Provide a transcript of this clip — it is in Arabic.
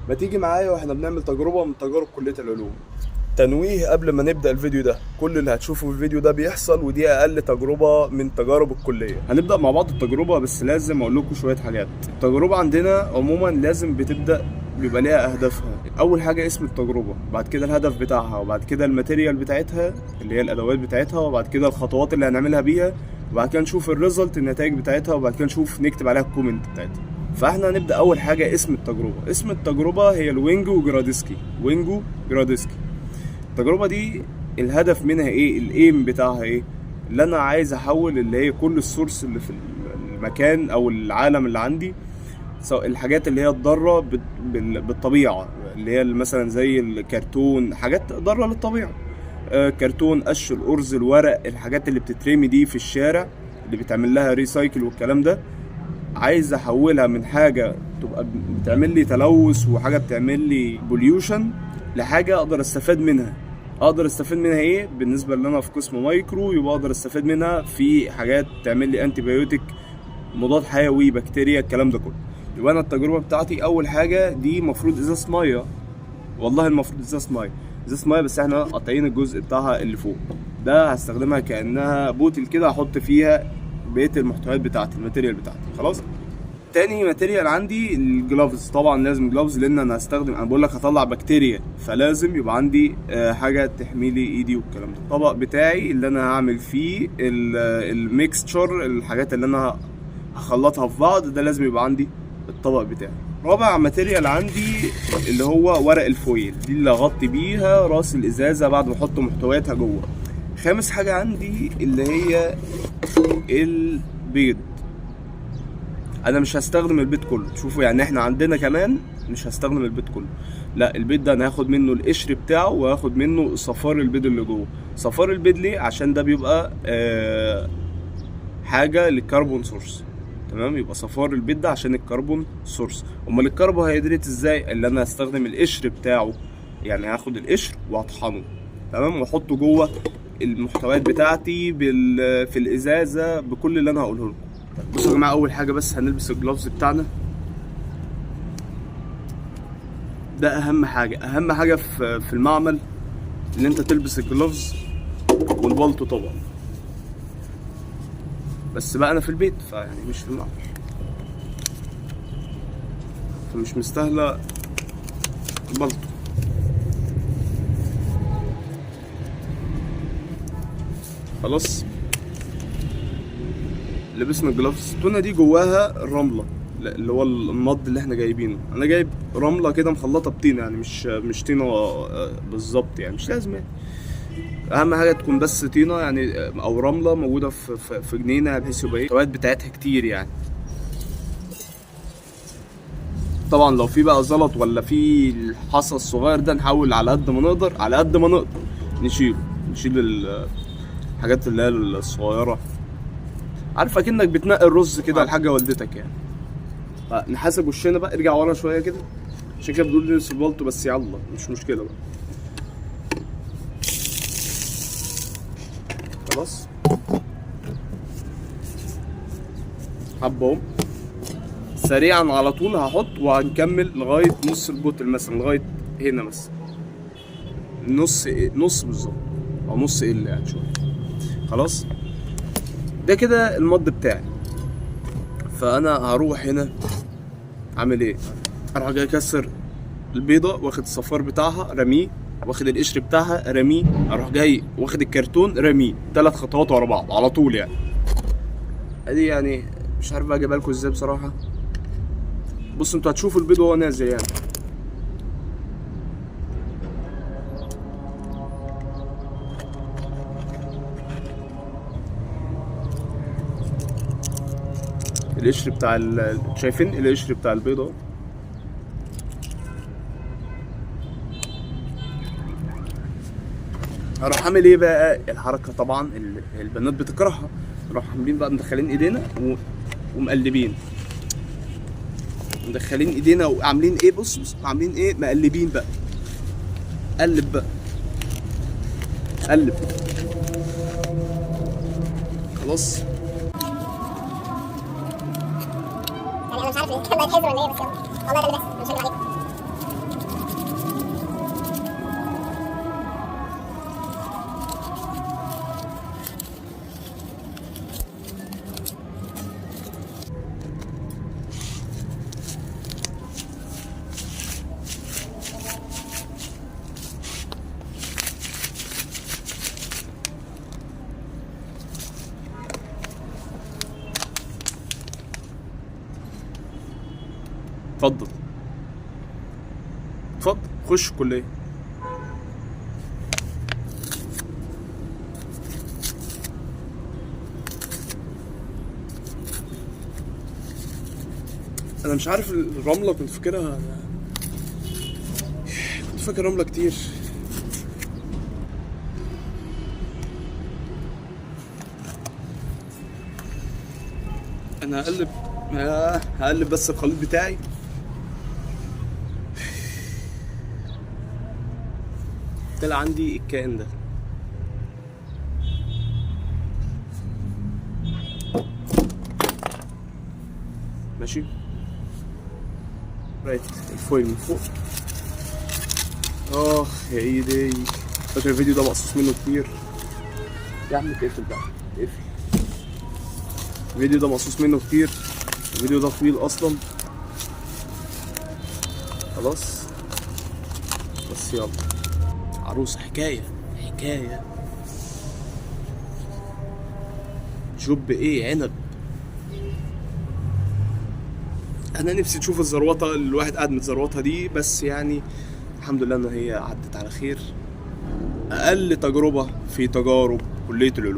ما تيجي معايا واحنا بنعمل تجربة من تجارب كلية العلوم. تنويه قبل ما نبدأ الفيديو ده، كل اللي هتشوفه في الفيديو ده بيحصل، ودي أقل تجربة من تجارب الكلية. هنبدأ مع بعض التجربة، بس لازم أقول لكم شوية حاجات. التجربة عندنا عموما لازم بتبدأ بيبقى ليها أهدافها. أول حاجة اسم التجربة، بعد كده الهدف بتاعها، وبعد كده الماتيريال بتاعتها اللي هي الأدوات بتاعتها، وبعد كده الخطوات اللي هنعملها بيها، وبعد كده نشوف الريزلت النتائج بتاعتها، وبعد كده نشوف نكتب عليها الكومنت بتاعتها. فاحنا هنبدا اول حاجه اسم التجربه. اسم التجربه هي الوينجو جراديسكي. وينجو جراديسكي. التجربه دي الهدف منها ايه؟ الايم بتاعها ايه؟ اللي انا عايز احول اللي هي كل السورس اللي في المكان او العالم اللي عندي، سواء الحاجات اللي هي الضاره بالطبيعه، اللي هي مثلا زي الكرتون، حاجات ضاره للطبيعه، كرتون، قش الارز، الورق، الحاجات اللي بتترمي دي في الشارع اللي بتعمل لها ريسايكل والكلام ده، عايز احولها من حاجه تبقى بتعمل لي تلوث وحاجه بتعمل لي بوليوشن لحاجه اقدر استفاد منها. اقدر استفاد منها ايه؟ بالنسبه اللي انا في قسم مايكرو، يبقى اقدر استفاد منها في حاجات تعمل لي انتي بايوتيك، مضاد حيوي، بكتيريا، الكلام ده كله. يبقى انا التجربه بتاعتي اول حاجه دي المفروض ازازه ميه. والله المفروض ازازه ميه، ازازه ميه، بس احنا قاطعين الجزء بتاعها اللي فوق ده. هستخدمها كانها بوتل كده، احط فيها بقيه المحتويات بتاعتي، الماتيريال بتاعتي. خلاص. تاني ماتيريال عندي الجلافز. طبعا لازم جلافز، لان انا هستخدم، انا بقول لك هطلع بكتيريا، فلازم يبقى عندي حاجه تحمي لي ايدي والكلام ده. الطبق بتاعي اللي انا هعمل فيه الميكستشر، الحاجات اللي انا هخلطها في بعض، ده لازم يبقى عندي الطبق بتاعي. رابع ماتيريال عندي اللي هو ورق الفويل، دي اللي اغطي بيها راس الازازه بعد ما احط محتوياتها جوه. خامس حاجه عندي اللي هي البيض. انا مش هستخدم البيض كله، شوفوا يعني احنا عندنا كمان مش هستخدم البيض كله، لا، البيض ده انا هاخد منه القشر بتاعه، وهاخد منه صفار البيض اللي جوه. صفار البيض ليه؟ عشان ده بيبقى حاجه للكربون سورس. تمام، يبقى صفار البيض ده عشان الكربون سورس. امال الكربوهيدرات ازاي؟ اللي انا هستخدم القشر بتاعه، يعني هاخد القشر وهطحنه، تمام، واحطه جوه المحتويات بتاعتي في الازازه بكل اللي انا هقوله لكم. بصوا يا جماعه، اول حاجه بس هنلبس الجلافز بتاعنا، ده اهم حاجه. اهم حاجه في المعمل ان انت تلبس الجلافز والبلطو طبعا. بس بقى انا في البيت، فيعني مش في المعمل، فمش مستاهله البلطو. خلاص، لبسنا الجلافز. التونه دي جواها الرمله، اللي هو المض اللي احنا جايبينه. انا جايب رمله كده مخلطه بطينه، يعني مش طينه بالظبط، يعني مش لازم يعني. اهم حاجه تكون بس طينه يعني، او رمله موجوده في جنينه، بحيث يبقى المحتويات بتاعتها كتير يعني. طبعا لو في بقى زلط ولا في الحصى الصغير ده، نحاول على قد ما نقدر، على قد ما نقدر نشيل الحاجات اللي هي الصغيره. عارف اكنك بتنقي الرز كده لحاجه والدتك يعني. نحاسب وشنا بقى، ارجع ورا شويه كده، عشان كده بتقول نلبس البلطو، بس يلا مش مشكله بقى. خلاص، حبه سريعا على طول هحط، وهنكمل لغايه نص البوتل مثلا، لغايه هنا مثلا، نص بالظبط، او نص الا يعني شويه. خلاص، ده كده المض بتاعي. فانا هروح هنا اعمل ايه؟ اروح جاي اكسر البيضه، واخد الصفار بتاعها رميه، واخد القشر بتاعها رميه، اروح جاي واخد الكرتون رميه. 3 خطوات ورا بعض على طول يعني. ادي يعني مش عارف بقى اجيبها لكم ازاي بصراحه. بصوا انتوا هتشوفوا البيض وهو نازل يعني. القشر بتاع شايفين القشر بتاع البيض اهو. هروح اعمل ايه بقى؟ الحركه طبعا البنات بتكرهها. نروح عاملين بقى، مدخلين ايدينا ومقلبين، مدخلين ايدينا وعاملين ايه؟ بص عاملين ايه؟ مقلبين بقى. قلب بقى، قلب. خلاص، يعني انا مش عارف كان هيتحزر ولا ايه، بس يلا والله ده اللي بيحصل، مش هكذب عليكم. اتفضل خش الكليه. انا مش عارف الرمله، كنت فاكرها، كنت فاكر رمله كتير. انا هقلب بس الخليط بتاعي. طلع عندي الكائن ده. ماشي، رايت الفويل من فوق. يا ايدي، فاكر الفيديو ده مقصوص منه كتير يا عم. تقفل بقى، تقفل. الفيديو ده مقصوص منه كتير، الفيديو ده طويل اصلا. خلاص بس يلا، عروسة حكاية جوب ايه عنب. انا نفسي تشوف الزروطة اللي الواحد قاعد متزروطها دي، بس يعني الحمد لله ان هي عدت على خير. اقل تجربة في تجارب كلية العلوم.